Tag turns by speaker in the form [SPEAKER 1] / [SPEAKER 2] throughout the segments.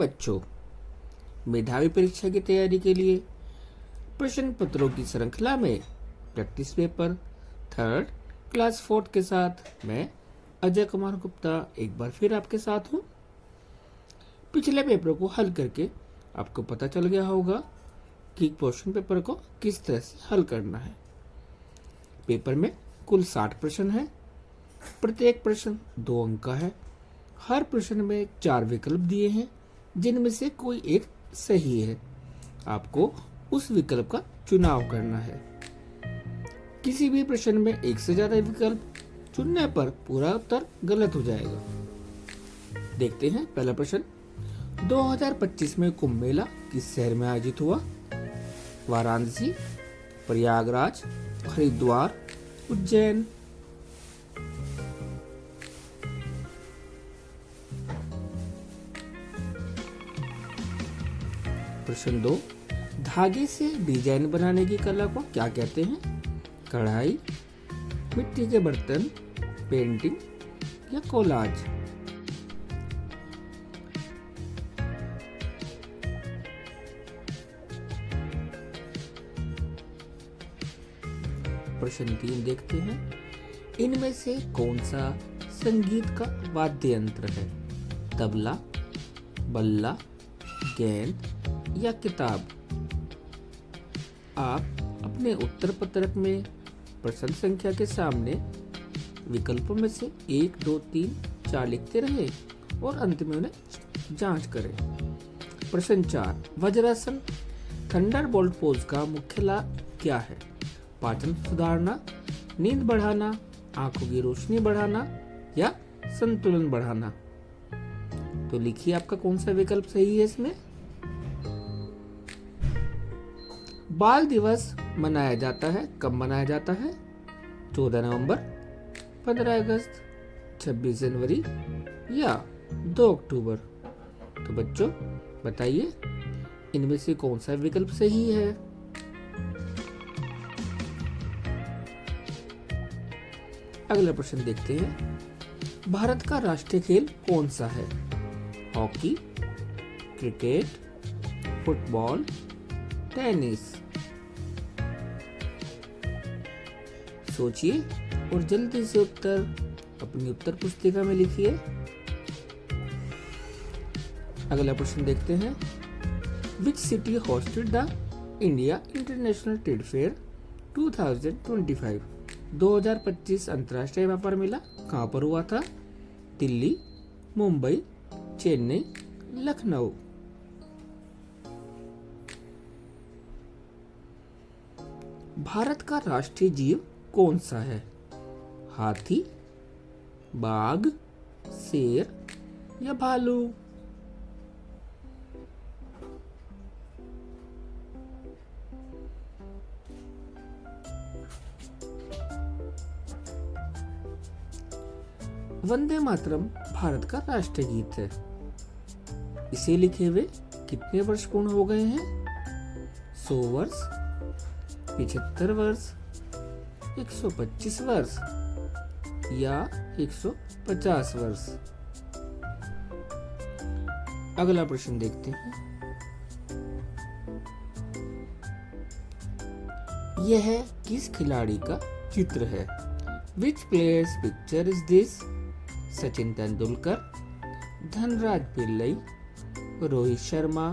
[SPEAKER 1] बच्चों, मेधावी परीक्षा की तैयारी के लिए प्रश्न पत्रों की श्रृंखला में practice paper third class fourth के साथ मैं अजय कुमार गुप्ता एक बार फिर आपके साथ हूँ। पिछले पेपर को हल करके आपको पता चल गया होगा कि क्वेश्चन पेपर को किस तरह से हल करना है। पेपर में कुल 60 प्रश्न है। प्रत्येक प्रश्न 2 अंक का है। हर प्रश्न में 4 विकल्प दिए हैं जिनमें से कोई एक सही है। आपको उस विकल्प का चुनाव करना है। किसी भी प्रश्न में एक से ज्यादा विकल्प चुनने पर पूरा उत्तर गलत हो जाएगा। देखते हैं पहला प्रश्न। 2025 में कुंभ मेला किस शहर में आयोजित हुआ? वाराणसी, प्रयागराज, हरिद्वार, उज्जैन। प्रश्न 2। धागे से डिजाइन बनाने की कला को क्या कहते हैं? कढ़ाई, मिट्टी के बर्तन, पेंटिंग या कोलाज। प्रश्न 3 देखते हैं। इनमें से कौन सा संगीत का वाद्य यंत्र है? तबला, बल्ला, गेंद या किताब। आप अपने उत्तर पत्रक में प्रश्न संख्या के सामने विकल्पों में से 1, 2, 3, 4 लिखते रहे और अंत में उन्हें जांच करें। प्रश्न 4। वज्रासन थंडरबोल्ट पोज का मुख्य लाभ क्या है? पाचन सुधारना, नींद बढ़ाना, आंखों की रोशनी बढ़ाना या संतुलन बढ़ाना। तो लिखिए आपका कौन सा विकल्प सही है इसमें। बाल दिवस मनाया जाता है, कब मनाया जाता है? 14 नवंबर, 15 अगस्त, 26 जनवरी या 2 अक्टूबर। तो बच्चों बताइए इनमें से कौन सा विकल्प सही है। अगला प्रश्न देखते हैं। भारत का राष्ट्रीय खेल कौन सा है? Hockey, cricket, football, tennis. सोचिए और जल्दी से उत्तर अपनी उत्तर पुस्तिका में लिखिए। अगला प्रश्न देखते हैं। Which city hosted the India international trade fair 2025? 2025 अंतर्राष्ट्रीय व्यापार मेला कहाँ पर हुआ था? दिल्ली, मुंबई, चेन्नई, लखनऊ। भारत का राष्ट्रीय जीव कौन सा है? हाथी, बाघ, शेर या भालू। वंदे मातरम भारत का राष्ट्रीय गीत है। इसे लिखे हुए कितने वर्ष पूर्ण हो गए हैं? 100 वर्ष, 75 वर्ष, 125 वर्ष या 150 वर्ष। अगला प्रश्न देखते हैं। यह किस खिलाड़ी का चित्र है? Which player's picture is this? Sachin Tendulkar, Dhanraj Pillai, Rohit Sharma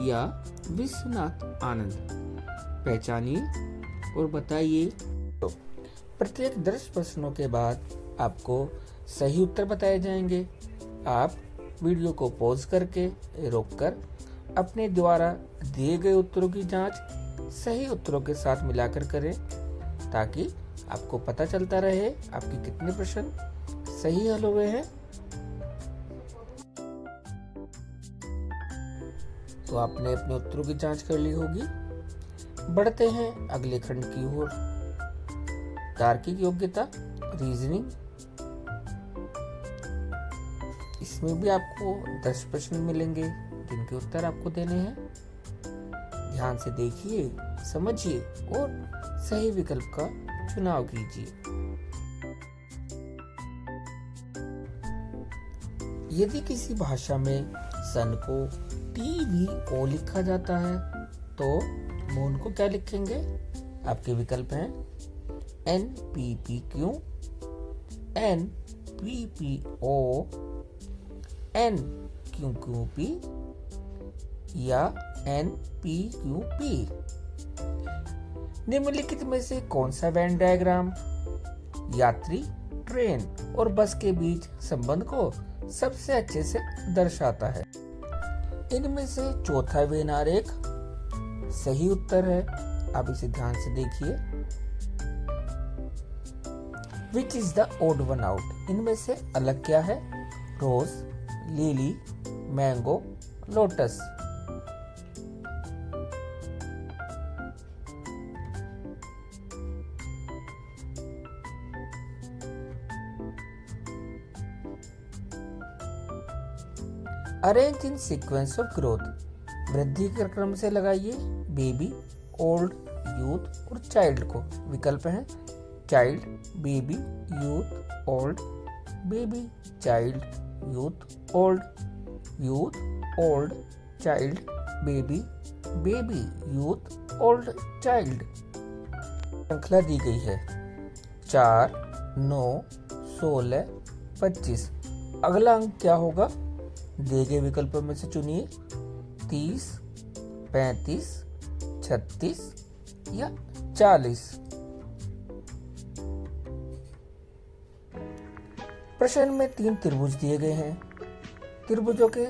[SPEAKER 1] या विश्वनाथ आनंद। पहचानिए और बताइए। प्रत्येक 10 प्रश्नों के बाद आपको सही उत्तर बताए जाएंगे। आप वीडियो को पॉज करके रोककर अपने द्वारा दिए गए उत्तरों की जांच सही उत्तरों के साथ मिलाकर करें ताकि आपको पता चलता रहे आपके कितने प्रश्न सही हल हुए हैं। तो आपने अपने उत्तरों की जांच कर ली होगी। बढ़ते हैं अगले खंड की ओर। तार्किक योग्यता, रीजनिंग। इसमें भी आपको 10 प्रश्न मिलेंगे जिनके उत्तर आपको देने हैं। ध्यान से देखिए, समझिए और सही विकल्प का चुनाव कीजिए। यदि किसी भाषा में सन को TVO लिखा जाता है, तो मून को क्या लिखेंगे? आपके विकल्प हैं NPPQ, NPPO, NQQP या NPQP। निम्नलिखित में से कौन सा वेन डायग्राम यात्री, ट्रेन और बस के बीच संबंध को सबसे अच्छे से दर्शाता है? इनमें से चौथा वेन आरेख सही उत्तर है। आप इसे ध्यान से देखिए। Which is the odd one out? इनमें से अलग क्या है? Rose, lily, mango, lotus. Arrange in sequence of growth, वृद्धि के क्रम से लगाइए बेबी, ओल्ड, यूथ और चाइल्ड को। विकल्प हैं child, baby, youth, old, baby, child, youth, old, youth, old, child, baby, baby, youth, old, child. श्रृंखला दी गई है 4, 9, 16, 25। अगला अंक क्या होगा? दिए गए विकल्पों में से चुनिए 30, 35, 36 या 40। प्रश्न में 3 त्रिभुज दिए गए हैं। त्रिभुजों के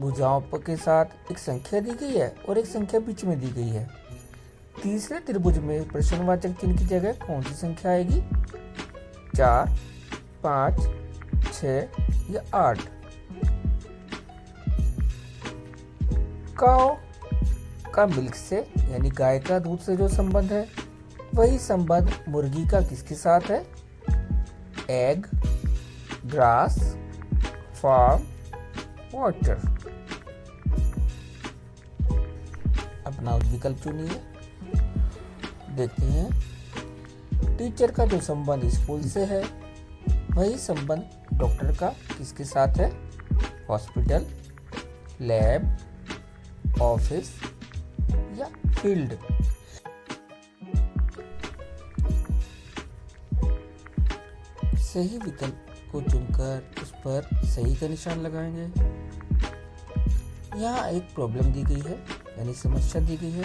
[SPEAKER 1] भुजाओं के साथ एक संख्या दी गई है और एक संख्या बीच में दी गई है। तीसरे त्रिभुज में प्रश्नवाचक चिन्ह की जगह कौन सी संख्या आएगी? 4, 5, 6 या 8। काऊ का मिल्क से यानी गाय का दूध से जो संबंध है, वही संबंध मुर्गी का किसके साथ है? Egg, grass, farm, water. अपना विकल्प चुनिए। देखते हैं। टीचर का जो संबंध स्कूल से है, वही संबंध डॉक्टर का किसके साथ है? हॉस्पिटल, लैब, ऑफिस या फील्ड। सही विकल्प को चुनकर उस पर सही का निशान लगाएंगे। यहाँ एक प्रॉब्लम दी गई है, यानी समस्या दी गई है।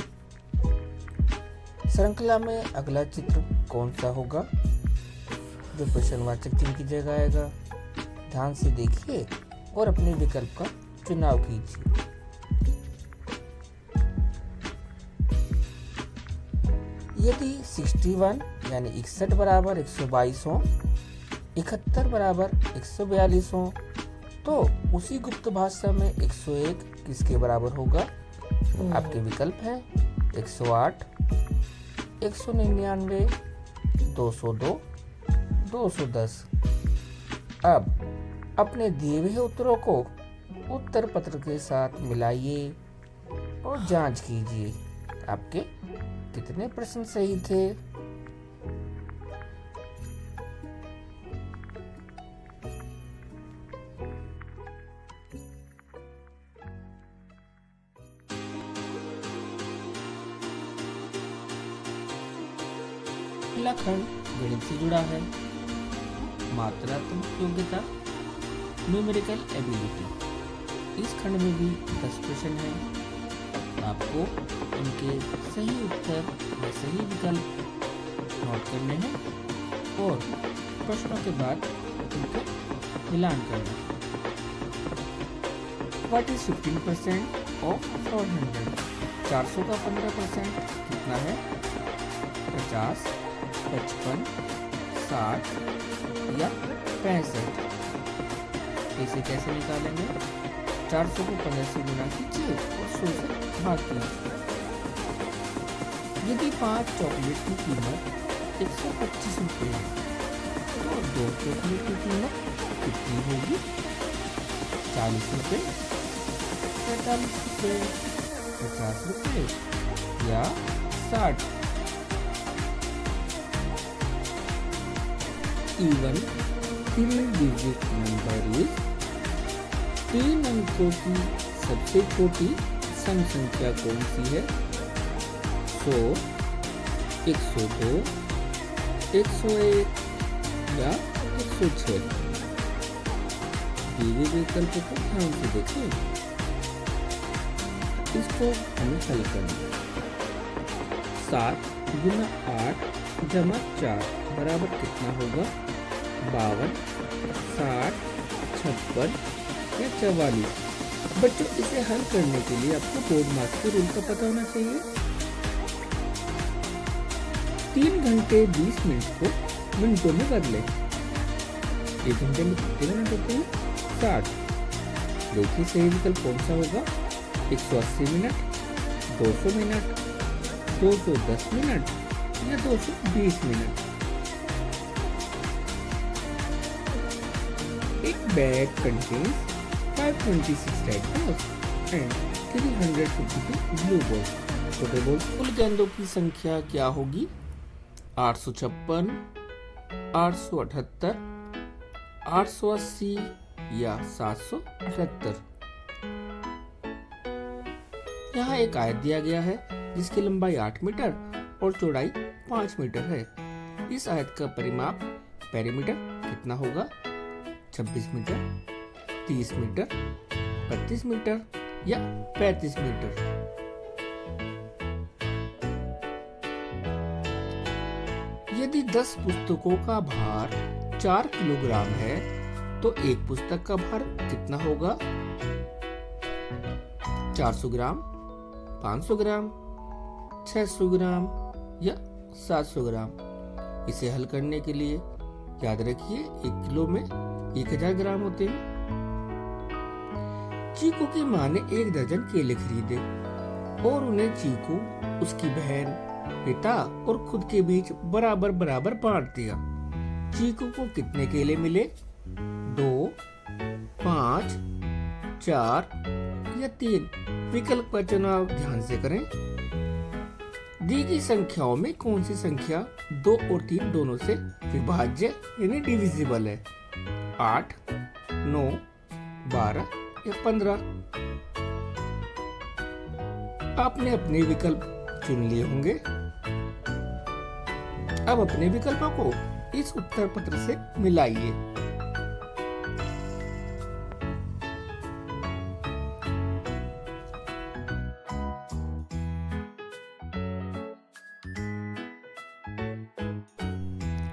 [SPEAKER 1] श्रृंखला में अगला चित्र कौन सा होगा जो प्रश्नवाचक चिन्ह की जगह आएगा? ध्यान से देखिए और अपने विकल्प का चुनाव कीजिए। यदि 61 यानी 61 बराबर 122 हो, 71 बराबर 142 हो, तो उसी गुप्त भाषा में 101 किसके बराबर होगा? आपके विकल्प हैं 108, 199, 202, 210। अब अपने दिए हुए उत्तरों को उत्तर पत्र के साथ मिलाइए और जांच कीजिए आपके कितने प्रश्न सही थे। अगला खंड गणित से जुड़ा है। मात्रात्मक योग्यता, न्यूमेरिकल एबिलिटी। इस खंड में भी 10 प्रश्न हैं। आपको उनके सही उत्तर या सही विकल्प नोट करने हैं और प्रश्नों के बाद उनका मिलान करना है। What is 15% of 400? 400 का 15% कितना है? 50, 55, 60 या 65। इसे कैसे निकालेंगे? 400 को 15 से गुणा कीजिए और 100 से भाग कीजिए। यदि 5 चॉकलेट की कीमत 125 रुपये है, तो 2 चॉकलेट की कीमत कितनी होगी? 40 रुपये, 45 रुपये, 50 रुपये या 60। Even 3-digit number is तीन अंकों की सबसे छोटी सम संख्या कौन सी है? 100, 102, 101 या 106? दिए गए विकल्प को ध्यान से देखें। इसको हमें हल करना है। 7 गुना 8 जमा 4 बराबर कितना होगा? 52, 60, 56 या 44? बच्चों, इसे हल करने के लिए आपको बोर्ड मास के रूल का पता होना चाहिए। 3 घंटे 20 मिनट को मिनटों में बदले। 1 घंटे में कितने मिनट होते हैं? 60। देखिए सही विकल्प कौन सा होगा? 180 मिनट, 200 मिनट, 210 मिनट या 220 मिनट? एक bag contains 526 red balls and 352 blue balls. छोटे बॉल्स कुल गेंदों की संख्या क्या होगी? 856, 878, 880 या 778? यहाँ एक आयत दिया गया है जिसकी लंबाई 8 मीटर और चौड़ाई 5 मीटर है। इस आयत का परिमाप पेरीमीटर कितना होगा? 26 मीटर, 30 मीटर, 32 मीटर या 35 मीटर? यदि 10 पुस्तकों का भार 4 किलोग्राम है तो एक पुस्तक का भार कितना होगा? 400 ग्राम, 500 ग्राम, 600 ग्राम या 700 ग्राम? इसे हल करने के लिए याद रखिए 1 किलो में 1000 ग्राम होते हैं। चीकू की माँ ने 1 दर्जन केले खरीदे और उन्हें चीकू, उसकी बहन, पिता और खुद के बीच बराबर बराबर बांट दिया। चीकू को कितने केले मिले? 2, 5, 4 या 3? विकल्प का चुनाव ध्यान से करें। दी गई संख्याओं में कौन सी संख्या 2 और 3 दोनों से विभाज्य यानी डिविजिबल है? 8, 9, 12 या 15? आपने अपने विकल्प चुन लिए होंगे। अब अपने विकल्पों को इस उत्तर पत्र से मिलाइए।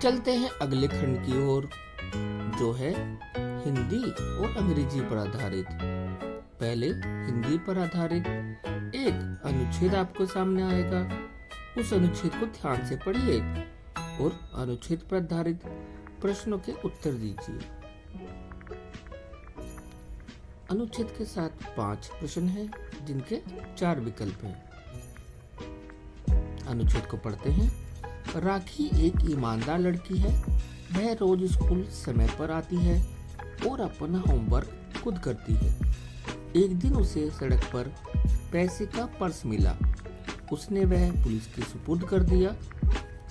[SPEAKER 1] चलते हैं अगले खंड की ओर, जो है हिंदी और अंग्रेजी पर आधारित। पहले हिंदी पर आधारित एक अनुच्छेद आपको सामने आएगा। उस अनुच्छेद को ध्यान से पढ़िए और अनुच्छेद पर आधारित प्रश्नों के उत्तर दीजिए। अनुच्छेद के साथ 5 प्रश्न हैं जिनके 4 विकल्प हैं। अनुच्छेद को पढ़ते हैं। राखी एक ईमानदार लड़की है। वह रोज स्कूल समय पर आती है और अपना होमवर्क खुद करती है। एक दिन उसे सड़क पर पैसे का पर्स मिला। उसने वह पुलिस के सुपुर्द कर दिया।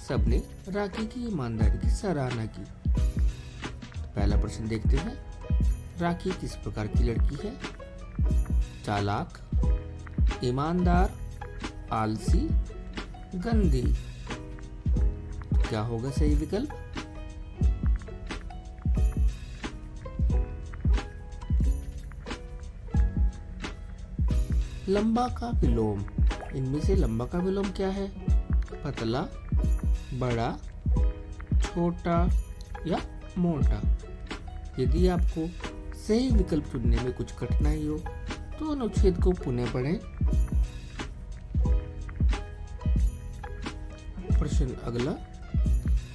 [SPEAKER 1] सबने राखी की ईमानदारी की सराहना की। पहला प्रश्न देखते हैं। राखी किस प्रकार की लड़की है? चालाक, ईमानदार, आलसी, गंदी? क्या होगा सही विकल्प? लंबा का विलोम। इनमें से लंबा का विलोम क्या है? पतला, बड़ा, छोटा या मोटा? यदि आपको सही विकल्प चुनने में कुछ कठिनाई हो तो अनुच्छेद को पुनः पढ़ें। प्रश्न अगला।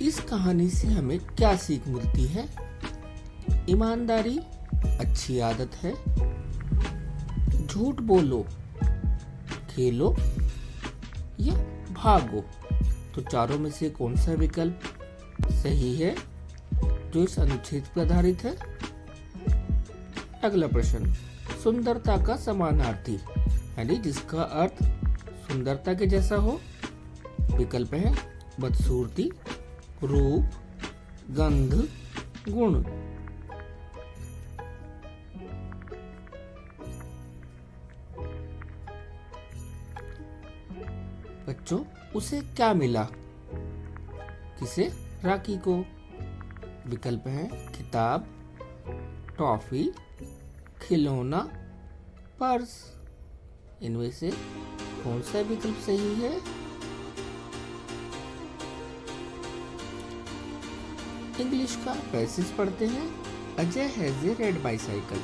[SPEAKER 1] इस कहानी से हमें क्या सीख मिलती है? ईमानदारी अच्छी आदत है। झूठ बोलो, खेलो या भागो? तो चारों में से कौन सा विकल्प सही है जो इस अनुच्छेद पर आधारित है? अगला प्रश्न। सुंदरता का समानार्थी यानी जिसका अर्थ सुंदरता के जैसा हो। विकल्प है बदसूरती, रूप, गंध, गुण। बच्चों, उसे क्या मिला? किसे? राखी को। विकल्प हैं किताब, टॉफी, खिलौना, पर्स। इनमें से कौन सा विकल्प सही है? इंग्लिश का पैसेज पढ़ते हैं। Ajay has a red bicycle.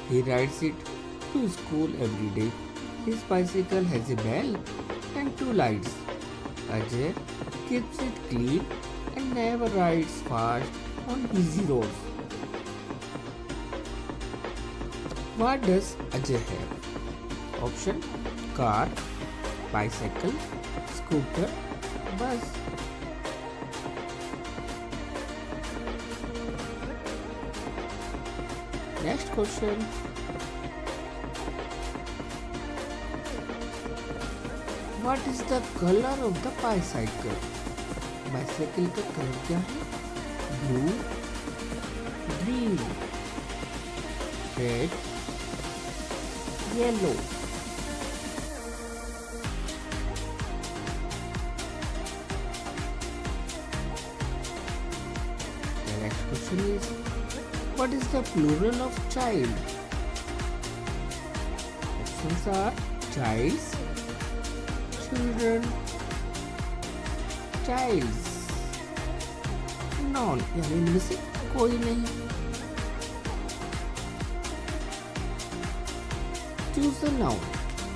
[SPEAKER 1] He rides it to school every day. His bicycle has a bell and two lights. Ajay keeps it clean and never rides fast on busy roads. What does Ajay have? Option: car, bicycle, scooter, bus. Next question. What is the color of the bicycle? Bicycle का colour क्या है? Blue, green, red, yellow. The next question is, what is the plural of child? Options are childs, children, childs. None, यानी इनमें से कोई नहीं। Choose the noun.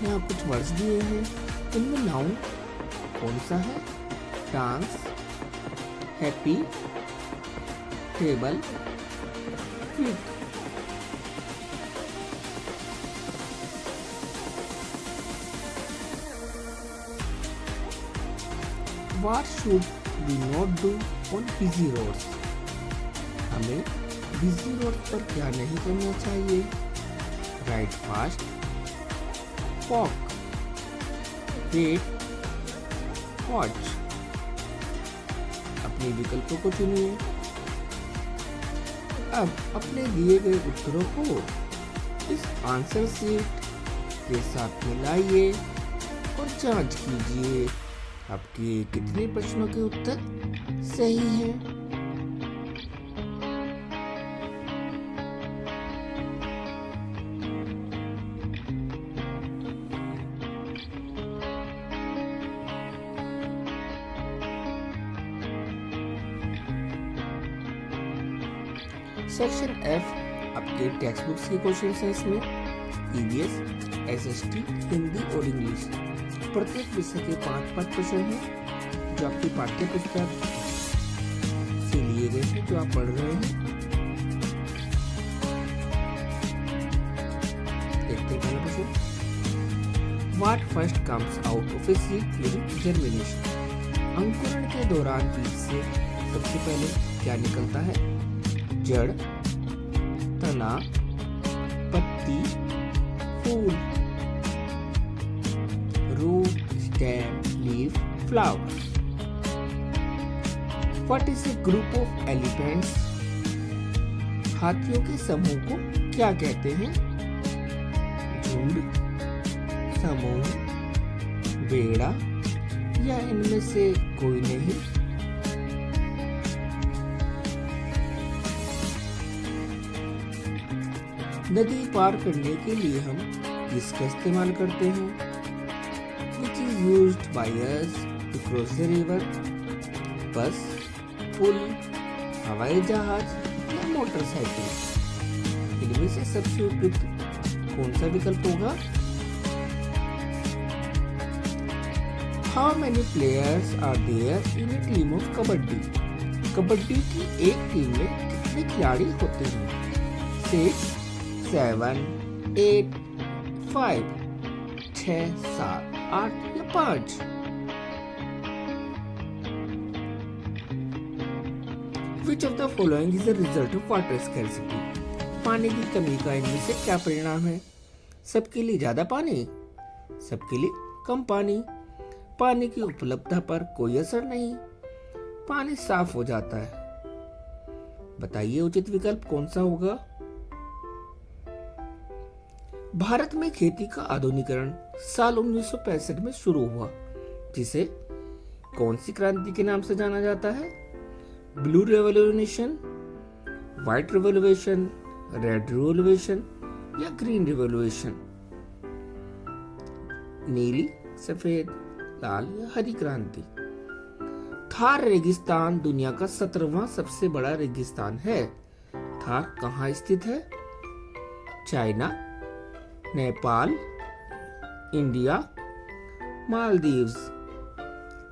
[SPEAKER 1] यहाँ कुछ वर्ड्स दिए हैं, इनमें नाउन कौन सा है? Dance, happy, table, quick. What should we not do on busy roads? हमें busy road पर क्या नहीं करना चाहिए? Ride fast, walk, wait, watch। अपने विकल्पों को चुनिए। अब अपने दिए गए उत्तरों को इस आंसर शीट के साथ मिलाइए और जांच कीजिए आपके कितने प्रश्नों के उत्तर सही हैं। सेक्शन F आपके टेक्स्ट बुक्स के क्वेश्चन है। इसमें EVS, SST, हिंदी और इंग्लिश प्रत्येक विषय के 5 प्रश्न हैं जो आपकी पाठ्य पुस्तक से लिए गए हैं, जो आप पढ़ रहे हैं। देखते हैं पहला प्रश्न। What first comes out of a seed during germination? अंकुरण के दौरान बीज से सबसे पहले क्या निकलता है? जड़, तना, पत्ती, फूल। Root, stem, leaf, flower. What is a group of elephants? हाथियों के समूह को क्या कहते हैं? झुंड, समूह, बेड़ा या इनमें से कोई नहीं? नदी पार करने के लिए हम किसका इस्तेमाल करते हैं? Which is used by us to cross the river? बस, पुल, हवाई जहाज या मोटरसाइकिल? इनमें से सबसे उपयुक्त कौन सा विकल्प होगा? How many players are there in a team of kabaddi? Kabaddi की एक टीम में कितने खिलाड़ी होते हैं? 6, 7, 8, 5, 6, 7, 8 या 5? Which of the following is the result of water scarcity? पानी की कमी का इनमें से क्या परिणाम है? सबके लिए ज्यादा पानी, सबके लिए कम पानी। पानी की उपलब्धता पर कोई असर नहीं, पानी साफ हो जाता है। बताइए उचित विकल्प कौन सा होगा? भारत में खेती का आधुनिकीकरण साल 1965 में शुरू हुआ। जिसे कौन सी क्रांति के नाम से जाना जाता है? Blue revolution, white revolution, red revolution या ग्रीन रेवोल्यूशन? नीली, सफेद, लाल या हरी क्रांति? थार रेगिस्तान दुनिया का 17वां सबसे बड़ा रेगिस्तान है। थार कहाँ स्थित है? China, Nepal, India, Maldives.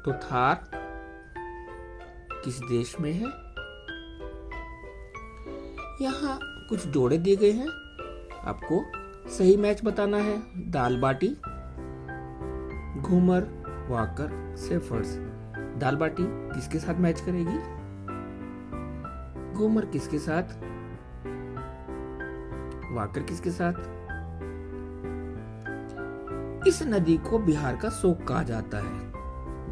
[SPEAKER 1] तो थार किस देश में है? यहाँ कुछ जोड़े दिए गए हैं, आपको सही मैच बताना है। दाल बाटी, घूमर, वाकर, सेफर्स। दाल बाटी किसके साथ मैच करेगी? घूमर किसके साथ? वाकर किसके साथ? इस नदी को बिहार का शोक कहा जाता है।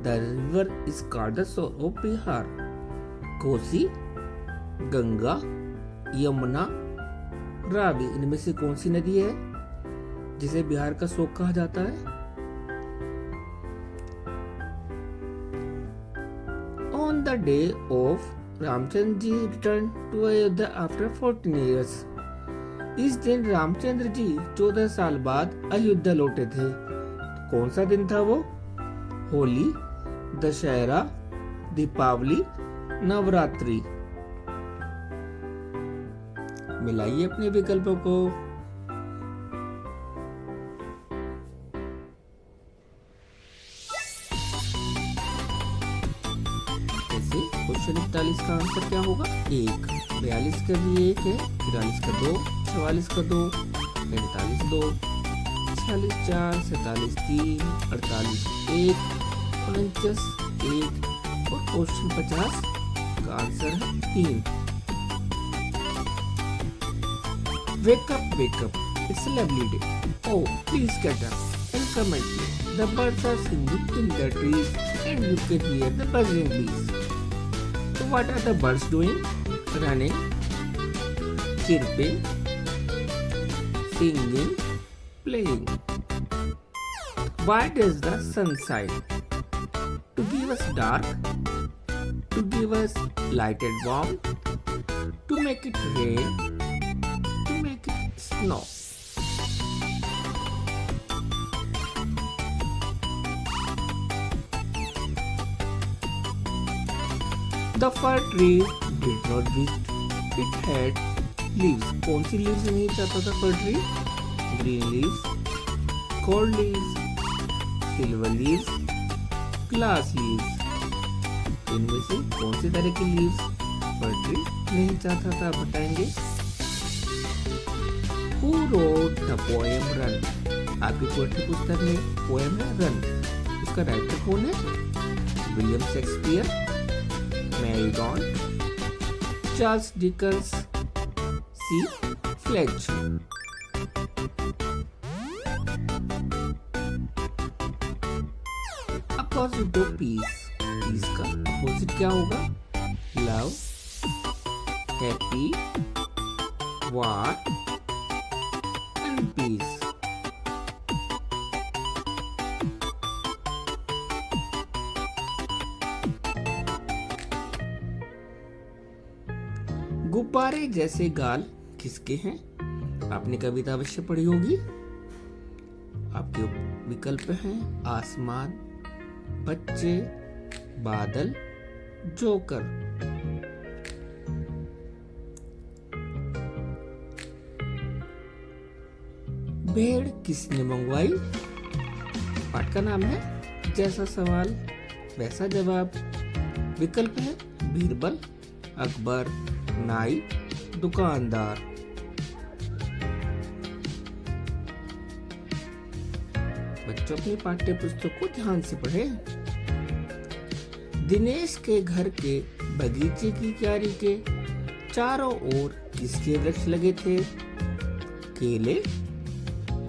[SPEAKER 1] The river is called the soul of Bihar. Kosi, Ganga, Yamuna, Ravi, इनमें से कौन सी नदी है जिसे बिहार का शोक कहा जाता है? On the day of Ramchandra ji returned to Ayodhya after 14 years. इस दिन रामचंद्र जी 14 साल बाद अयोध्या लौटे थे। कौन सा दिन था वो? होली, दशहरा, दीपावली, नवरात्रि। मिलाइए अपने विकल्पों को। क्वेश्चन 41 का आंसर क्या होगा? 1। 42 का भी 1 है, 43 का 2, 44 का 2, 45 2, 46 4, 47 3, 48 1, 49 1 और क्वेश्चन 50 का आंसर है 3। Wake up, it's a lovely day. Oh, please get up and come and play. The birds are singing in the trees and you can hear the buzzing bees. So what are the birds doing? Running, chirping, singing, playing. Why does the sun shine? To give us dark, to give us light and warm, to make it rain, to make it snow. The fir tree did not wish it had leaves. कौन सी leaves नहीं चाहता था fir tree? Green leaves, gold leaves, silver leaves, glass leaves. इनमें से कौन सी तरह की leaves fir tree नहीं चाहता था? बताएंगे। Who wrote the poem Run? आपकी पोएट्री पुस्तक में पोएम है रन। उसका राइटर कौन है? William Shakespeare, Mary Gaunt, Charles Dickens, C Fletcher. Opposite of peace, peace का अपोजिट क्या होगा? Love, happy, war and peace. गुब्बारे जैसे गाल किसके हैं? आपने कविता अवश्य पढ़ी होगी। आपके विकल्प हैं आसमान, बच्चे, बादल, जोकर। भेड़ किसने मंगवाई? पाठ का नाम है जैसा सवाल वैसा जवाब। विकल्प है बीरबल, अकबर, नाई, दुकानदार। बच्चों अपनी पाठ्य पुस्तक को ध्यान से पढ़ें। दिनेश के घर के बगीचे की क्यारी के चारों ओर किसके वृक्ष लगे थे? केले,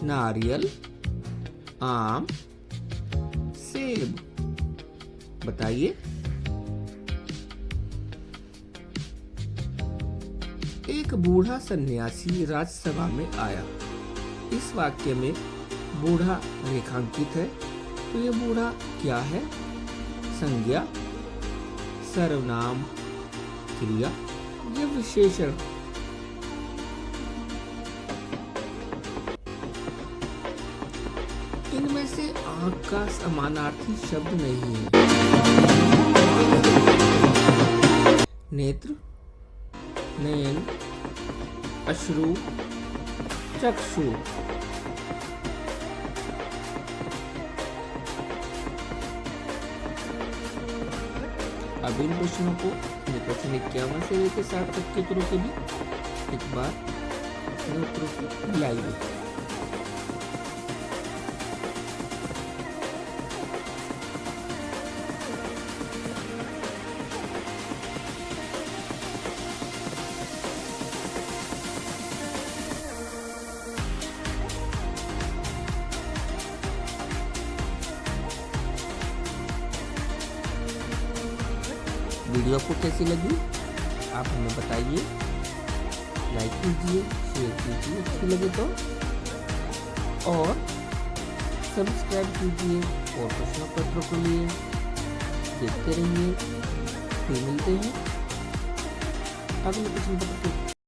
[SPEAKER 1] नारियल, आम, सेब। बताइए। एक बूढ़ा सन्यासी राज्यसभा में आया। इस वाक्य में बूढ़ा रेखांकित है, तो ये बूढ़ा क्या है? संज्ञा, सर्वनाम, क्रिया या विशेषण? इनमें से आंख का समानार्थी शब्द नहीं है। नेत्र, नयन, अश्रु, चक्षु। अब इन प्रश्नों को प्रश्न 51 से लेकर 60 तक के उत्तरों के भी एक बार अपने उत्तरों को मिलाइए। वीडियो आपको कैसी लगी आप हमें बताइए। लाइक कीजिए, शेयर कीजिए अच्छी लगे तो, और सब्सक्राइब कीजिए और प्रश्न पत्रों के लिए देखते रहिए। फिर मिलते हैं अगले प्रश्न पत्र के